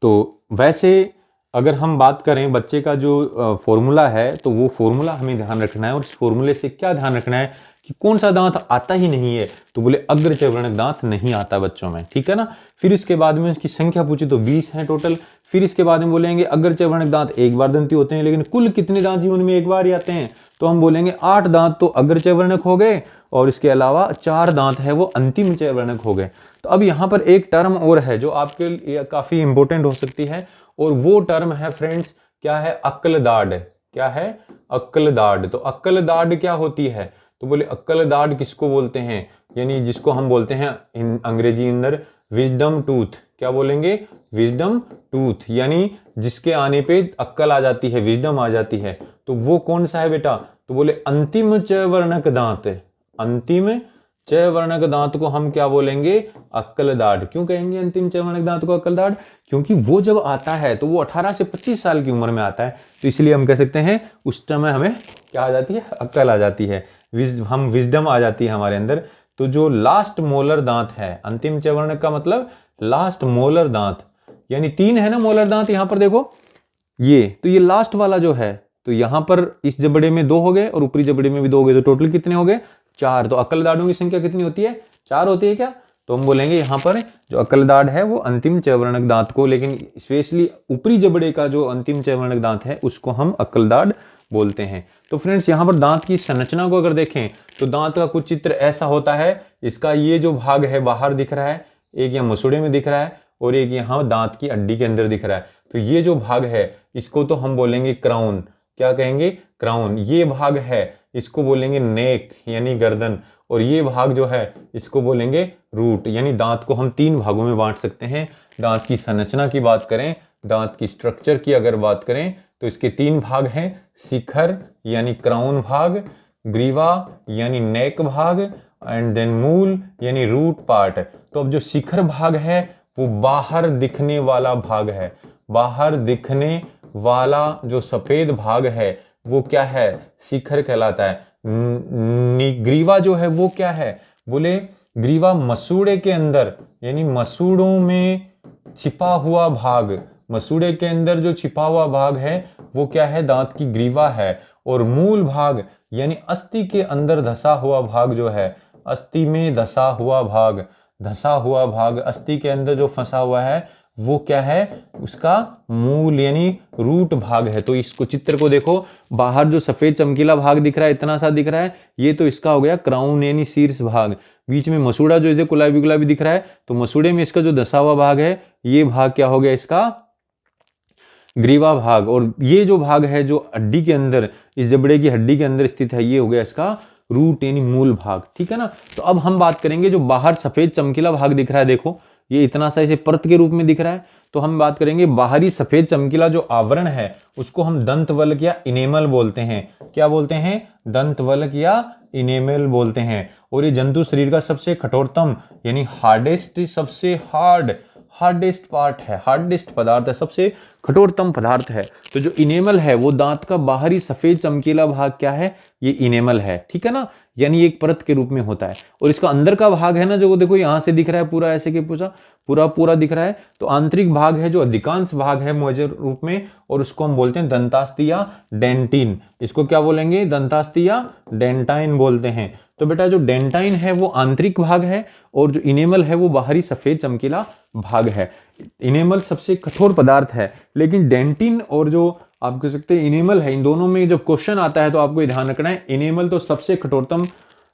तो वैसे अगर हम बात करें बच्चे का जो फॉर्मूला है, तो वो फॉर्मूला हमें ध्यान रखना है। और इस फॉर्मूले से क्या ध्यान रखना है कि कौन सा दांत आता ही नहीं है, तो बोले अग्र चयवर्णक दांत नहीं आता बच्चों में, ठीक है ना। फिर इसके बाद में इसकी संख्या पूछी तो 20 है टोटल। फिर इसके बाद में बोलेंगे अग्र चयवर्णक दांत एक बार दंती होते हैं, लेकिन कुल कितने दांत जीवन में एक बार ही आते हैं, तो हम बोलेंगे 8 दांत तो अग्र चयवर्णक हो गए और इसके अलावा 4 दांत है वो अंतिम चयवर्णक हो गए। तो अब यहाँ पर एक टर्म और है जो आपके लिए काफी इंपॉर्टेंट हो सकती है, और वो टर्म है फ्रेंड्स, क्या है? अक्लदाढ़। क्या है? अक्लदाढ़। तो अक्लदाढ़ क्या होती है? तो बोले अक्लदाढ़ किसको बोलते हैं? यानी जिसको हम बोलते हैं अंग्रेजी अंदर विजडम टूथ। क्या बोलेंगे? विजडम टूथ, यानी जिसके आने पे अक्ल आ जाती है, विजडम आ जाती है। तो वो कौन सा है बेटा? तो बोले अंतिम चयवर्णक दांत। अंतिम चयवर्णक दांत को हम क्या बोलेंगे? अक्लदाढ़। क्यों कहेंगे अंतिम चयवर्णक दांत को अक्लदाढ़? क्योंकि वो जब आता है तो वो 18 से 25 साल की उम्र में आता है, तो इसलिए हम कह सकते हैं उस समय हमें क्या आ जाती है? अक्ल आ जाती है, हम विजडम आ जाती है हमारे अंदर। तो जो लास्ट मोलर दांत है, अंतिम चयवर्णक का मतलब लास्ट मोलर दांत, यानी 3 है ना मोलर दांत, यहाँ पर देखो ये, तो ये लास्ट वाला जो है, तो यहाँ पर इस जबड़े में 2 हो गए और ऊपरी जबड़े में भी 2 हो गए, तो टोटल कितने हो गए? 4। तो अक्लदाढ़ों की संख्या कितनी होती है? 4 होती है क्या? तो हम बोलेंगे यहाँ पर जो अक्लदाढ़ है वो अंतिम चयवर्णक दांत को, लेकिन स्पेशली ऊपरी जबड़े का जो अंतिम चयवर्णक दांत है उसको हम अक्लदाढ़ बोलते हैं। तो फ्रेंड्स यहाँ पर दांत की संरचना को अगर देखें तो दांत का कुछ चित्र ऐसा होता है, इसका ये जो भाग है बाहर दिख रहा है, एक यहाँ मसूड़े में दिख रहा है और एक यहाँ दांत की हड्डी के अंदर दिख रहा है। तो ये जो भाग है इसको तो हम बोलेंगे क्राउन। क्या कहेंगे? क्राउन। ये भाग है इसको बोलेंगे नेक, यानी गर्दन, और ये भाग जो है इसको बोलेंगे रूट। यानी दांत को हम 3 भागों में बांट सकते हैं। दांत की संरचना की बात करें, दांत की स्ट्रक्चर की अगर बात करें तो इसके 3 भाग हैं, शिखर यानी क्राउन भाग, ग्रीवा यानी नेक भाग, एंड देन मूल यानी रूट पार्ट। तो अब जो शिखर भाग है वो बाहर दिखने वाला भाग है। बाहर दिखने वाला जो सफेद भाग है वो क्या है? शिखर कहलाता है। ग्रीवा जो है वो क्या है? बोले ग्रीवा मसूड़े के अंदर, यानी मसूड़ों में छिपा हुआ भाग, मसूड़े के अंदर जो छिपा हुआ भाग है वो क्या है? दांत की ग्रीवा है। और मूल भाग यानी अस्थि के अंदर धसा हुआ भाग जो है, अस्थि में धसा हुआ भाग, धसा हुआ भाग अस्थि के अंदर जो फंसा हुआ है वो क्या है? उसका मूल यानी रूट भाग है। तो इसको चित्र को देखो, बाहर जो सफेद चमकीला भाग दिख रहा है, इतना सा दिख रहा है, ये तो इसका हो गया क्राउन यानी शीर्ष भाग। बीच में मसूड़ा जो इधर गुलाबी गुलाबी दिख रहा है, तो मसूड़े में इसका जो धसा हुआ भाग है ये भाग क्या हो गया? इसका ग्रीवा भाग। और ये जो भाग है जो हड्डी के अंदर, इस जबड़े की हड्डी के अंदर स्थित है, ये हो गया इसका रूट यानी मूल भाग, ठीक है ना। तो अब हम बात करेंगे जो बाहर सफेद चमकीला भाग दिख रहा है, देखो ये इतना सा इसे परत के रूप में दिख रहा है, तो हम बात करेंगे बाहरी सफेद चमकीला जो आवरण है उसको हम दंतवल्क या इनेमल बोलते हैं। क्या बोलते हैं? दंतवल्क या इनेमल बोलते हैं। और ये जंतु शरीर का सबसे कठोरतम यानी हार्डेस्ट, सबसे हार्डेस्ट पार्ट है, हार्डेस्ट पदार्थ है, सबसे कठोरतम पदार्थ है। तो जो इनेमल है वो दांत का बाहरी सफेद चमकीला भाग क्या है? ये इनेमल है, ठीक है ना, यानी एक परत के रूप में होता है। और इसका अंदर का भाग है ना, जो देखो यहां से दिख रहा है पूरा, ऐसे के पूरा दिख रहा है, तो आंतरिक भाग है जो अधिकांश भाग है मेजर रूप में, और उसको हम बोलते हैं दंतास्ति या डेंटिन। इसको क्या बोलेंगे? दंतास्ति या डेंटाइन बोलते हैं। तो बेटा जो डेंटाइन है वो आंतरिक भाग है और जो इनेमल है वो बाहरी सफेद चमकीला भाग है। इनेमल सबसे कठोर पदार्थ है, लेकिन डेंटिन और जो आप कह सकते हैं इनेमल है, इन दोनों में जब क्वेश्चन आता है तो आपको ध्यान रखना है, इनेमल तो सबसे कठोरतम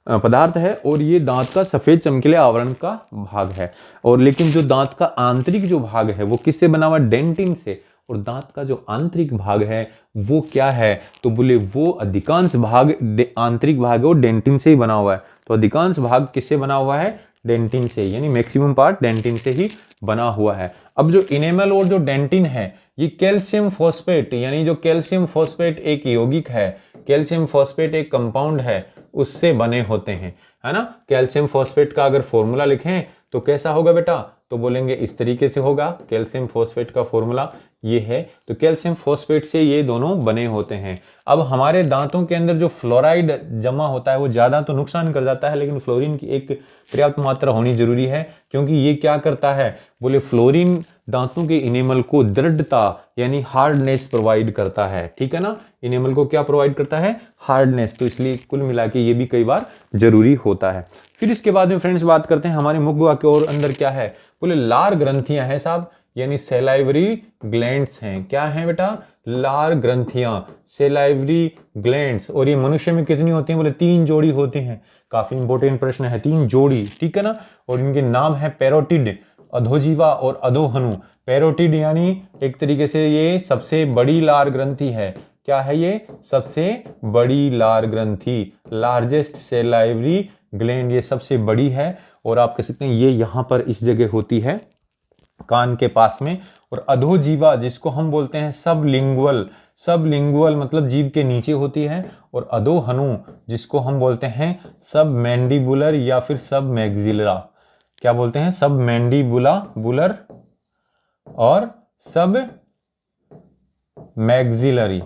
पदार्थ है और ये दांत का सफेद चमकीले आवरण का भाग है। और लेकिन जो दांत का आंतरिक जो भाग है वो किससे बना हुआ? डेंटिन से। और दांत का जो आंतरिक भाग है वो क्या है? तो बोले वो अधिकांश भाग आंतरिक भाग है वो डेंटिन से ही बना हुआ है। तो अधिकांश भाग किससे बना हुआ है? डेंटिन से, यानी मैक्सिमम पार्ट डेंटिन से ही बना हुआ है। अब जो इनेमल और जो डेंटिन है ये कैल्शियम फॉस्फेट, यानी जो कैल्शियम फॉस्फेट एक यौगिक है, कैल्शियम फॉस्फेट एक कंपाउंड है, उससे बने होते हैं, है ना। कैल्शियम फॉस्फेट का अगर फॉर्मूला लिखें तो कैसा होगा बेटा? तो बोलेंगे इस तरीके से होगा। कैल्शियम फॉस्फेट का फॉर्मूला ये है। तो कैल्शियम फॉस्फेट से ये दोनों बने होते हैं। अब हमारे दांतों के अंदर जो फ्लोराइड जमा होता है वो ज्यादा तो नुकसान कर जाता है, लेकिन फ्लोरीन की एक पर्याप्त मात्रा होनी जरूरी है, क्योंकि ये क्या करता है? बोले फ्लोरीन दांतों के इनेमल को दृढ़ता यानी हार्डनेस प्रोवाइड करता है, ठीक है ना। इनेमल को क्या प्रोवाइड करता है? हार्डनेस। तो इसलिए कुल मिला के ये भी कई बार जरूरी होता है। फिर इसके बाद में फ्रेंड्स बात करते हैं हमारे मुख गुहा के और अंदर क्या है? बोले लार ग्रंथियां हैं साहब, यानी सैलाइवरी ग्लैंड्स हैं। क्या हैं बेटा? लार ग्रंथियां, सैलाइवरी ग्लैंड्स। और ये मनुष्य में कितनी होती हैं? बोले 3 जोड़ी होती हैं। काफी इंपॉर्टेंट प्रश्न है, 3 जोड़ी, ठीक है ना। और इनके नाम है पैरोटिड, अधोजीवा और अधोहनु। पैरोटिड यानी एक तरीके से ये सबसे बड़ी लार ग्रंथि है। क्या है ये? सबसे बड़ी लार ग्रंथि, लार्जेस्ट सैलाइवरी ग्लैंड, ये सबसे बड़ी है। और आप कह सकते हैं ये यहाँ पर इस जगह होती है, कान के पास में। और अधोजीवा जिसको हम बोलते हैं सबलिंगुअल मतलब जीभ के नीचे होती है। और अधोहनु जिसको हम बोलते हैं सब मैंडिबुलर या फिर सब मैग्जिलरा। क्या बोलते हैं? सब मैंडिबुलर और सब मैग्जिलरी,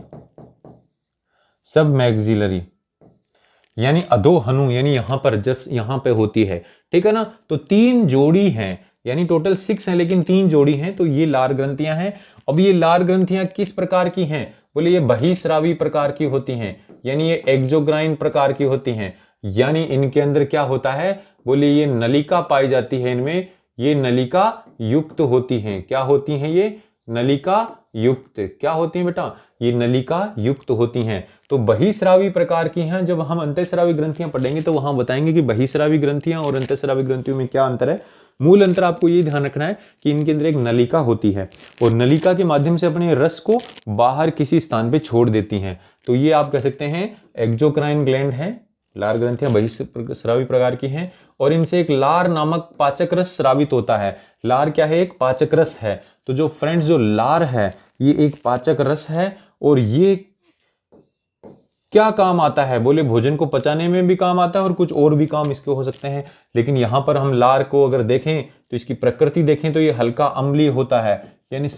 यानी अधोहनु, यानी यहां पर जब यहां पे होती है, ठीक है ना। तो 3 जोड़ी हैं, यानी टोटल 6 हैं, लेकिन 3 जोड़ी हैं। तो ये लार ग्रंथियां हैं। अब ये लार ग्रंथियां किस प्रकार की हैं? बोले ये बहिस्रावी प्रकार की होती हैं, यानी ये एक्सोक्राइन प्रकार की होती हैं। यानी इनके अंदर क्या होता है? बोले ये नलिका पाई जाती है इनमें, ये नलिका युक्त होती हैं। क्या होती हैं ये? नलिका युक्त। क्या होती हैं बेटा? ये नलिका युक्त होती हैं। तो बहिस्रावी प्रकार की हैं। जब हम अंतःस्रावी ग्रंथियां पढ़ेंगे तो वहां बताएंगे कि बहिस्रावी ग्रंथियां और अंतःस्रावी ग्रंथियों में क्या अंतर है। मूल अंतर आपको ये ध्यान रखना है कि इनके अंदर एक नलिका होती है और नलिका के माध्यम से अपने रस को बाहर किसी स्थान पे छोड़ देती हैं। तो ये आप कह सकते हैं एक्सोक्राइन ग्लैंड है। लार ग्रंथियां बहिस्रावी प्रकार की हैं और इनसे एक लार नामक पाचक रस स्रावित होता है। लार क्या है? एक पाचक रस है। तो जो फ्रेंड्स जो लार है ये एक पाचक रस है और ये क्या काम आता है? बोले भोजन को पचाने में भी काम आता है और कुछ और भी काम इसके हो सकते हैं। लेकिन यहां पर हम लार को अगर देखें तो इसकी प्रकृति देखें तो ये हल्का अम्लीय होता है, यानी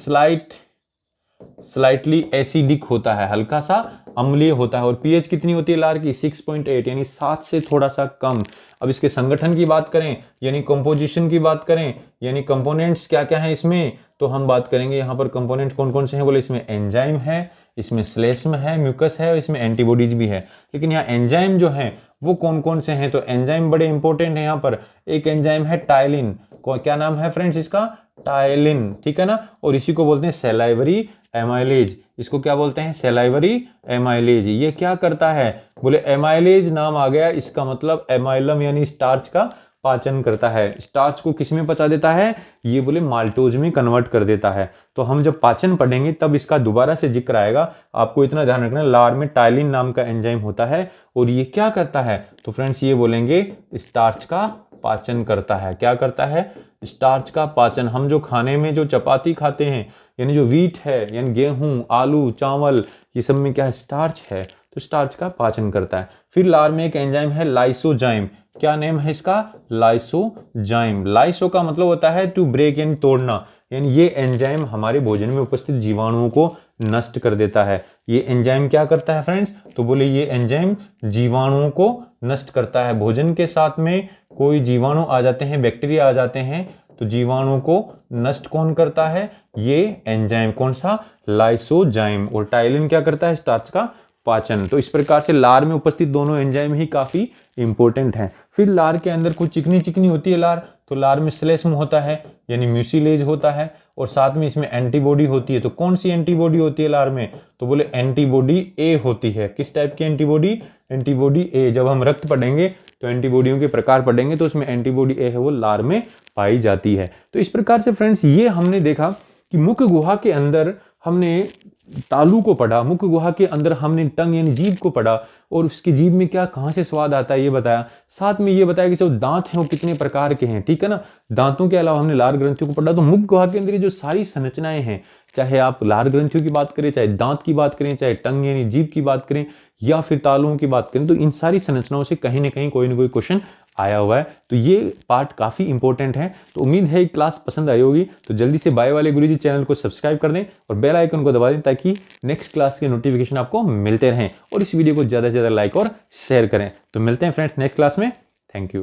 स्लाइटली एसिडिक होता है, हल्का सा अम्लीय होता है। और पीएच कितनी होती है लार की? 6.8, यानी 7 से थोड़ा सा कम। अब इसके संगठन की बात करें यानी कंपोजिशन की बात करें, यानी कंपोनेंट्स क्या क्या हैं इसमें, तो हम बात करेंगे यहाँ पर कंपोनेंट कौन कौन से हैं। बोले इसमें एंजाइम है, इसमें श्लेष्म है, म्यूकस है और इसमें एंटीबॉडीज भी है। लेकिन यहाँ एंजाइम जो हैं वो कौन कौन से हैं? तो एंजाइम बड़े इंपॉर्टेंट है यहाँ पर। एक एंजाइम है टाइलिन, क्या नाम है फ्रेंड्स इसका? टाइलिन, ठीक है ना। और इसी को बोलते हैं सैलाइवरी एमाइलेज। इसको क्या बोलते हैं? Salivary amylase. ये क्या करता है? बोले एमाइलेज नाम आ गया, इसका मतलब एमाइलम यानी स्टार्च का पाचन करता है। स्टार्च को किस में पचा देता है, ये बोले माल्टोज में कन्वर्ट कर देता है। तो हम जब पाचन पढ़ेंगे तब इसका दोबारा से जिक्र आएगा। आपको इतना ध्यान रखना, लार में टाइलिन नाम का एंजाइम होता है और ये क्या करता है, तो फ्रेंड्स ये बोलेंगे स्टार्च का पाचन करता है। क्या करता है, स्टार्च का पाचन। हम जो खाने में जो चपाती खाते हैं, यानी जो व्हीट है, यानी गेहूं, आलू, चावल, ये सब में क्या है, स्टार्च है, तो स्टार्च का पाचन करता है। फिर लार में एक एंजाइम है लाइसोजाइम। क्या नेम है इसका, लाइसोजाइम। लाइसो का मतलब होता है टू ब्रेक यानी तोड़ना, यानी ये एंजाइम हमारे भोजन में उपस्थित जीवाणुओं को नष्ट कर देता है। ये एंजाइम क्या करता है फ्रेंड्स, तो बोले ये एंजाइम जीवाणुओं को नष्ट करता है। भोजन के साथ में कोई जीवाणु आ जाते हैं, बैक्टीरिया आ जाते हैं, तो जीवाणुओं को नष्ट कौन करता है, ये एंजाइम। कौन सा, लाइसोजाइम। और टाइलिन क्या करता है, स्टार्च का पाचन। तो इस प्रकार से लार में उपस्थित दोनों एंजाइम ही काफी इंपॉर्टेंट हैं। फिर लार के अंदर कुछ चिकनी चिकनी होती है लार, तो लार में श्लेष्म होता है यानी म्यूसिलेज होता है, और साथ में इसमें एंटीबॉडी होती है। तो कौन सी एंटीबॉडी होती है लार में, तो बोले एंटीबॉडी ए होती है। किस टाइप की एंटीबॉडी, एंटीबॉडी ए। जब हम रक्त पढ़ेंगे तो एंटीबॉडियों के प्रकार पढ़ेंगे, तो उसमें एंटीबॉडी ए है वो लार में पाई जाती है। तो इस प्रकार से फ्रेंड्स ये हमने देखा कि मुख्य गुहा के अंदर हमने तालू को पढ़ा, मुख्य गुहा के अंदर हमने टंग यानी जीभ को पढ़ा, और उसकी जीभ में क्या कहाँ से स्वाद आता है ये बताया। साथ में ये बताया कि जो दांत हैं वो कितने प्रकार के हैं, ठीक है ना। दांतों के अलावा हमने लार ग्रंथियों को पढ़ा। तो मुख्य गुहा के अंदर जो सारी संरचनाएं हैं, चाहे आप लार ग्रंथियों की बात करें, चाहे दांत की बात करें, चाहे टंग यानी जीभ की बात करें, या फिर तालुओं की बात करें, तो इन सारी संरचनाओं से कहीं ना कहीं कोई ना कोई क्वेश्चन आया हुआ है। तो ये पार्ट काफी इंपॉर्टेंट है। तो उम्मीद है क्लास पसंद आई होगी। तो जल्दी से बायो वाले गुरुजी चैनल को सब्सक्राइब कर दें और बेल आइकन को दबा दें, ताकि नेक्स्ट क्लास के नोटिफिकेशन आपको मिलते रहें। और इस वीडियो को ज्यादा से ज्यादा लाइक और शेयर करें। तो मिलते हैं फ्रेंड्स नेक्स्ट क्लास में। Thank you.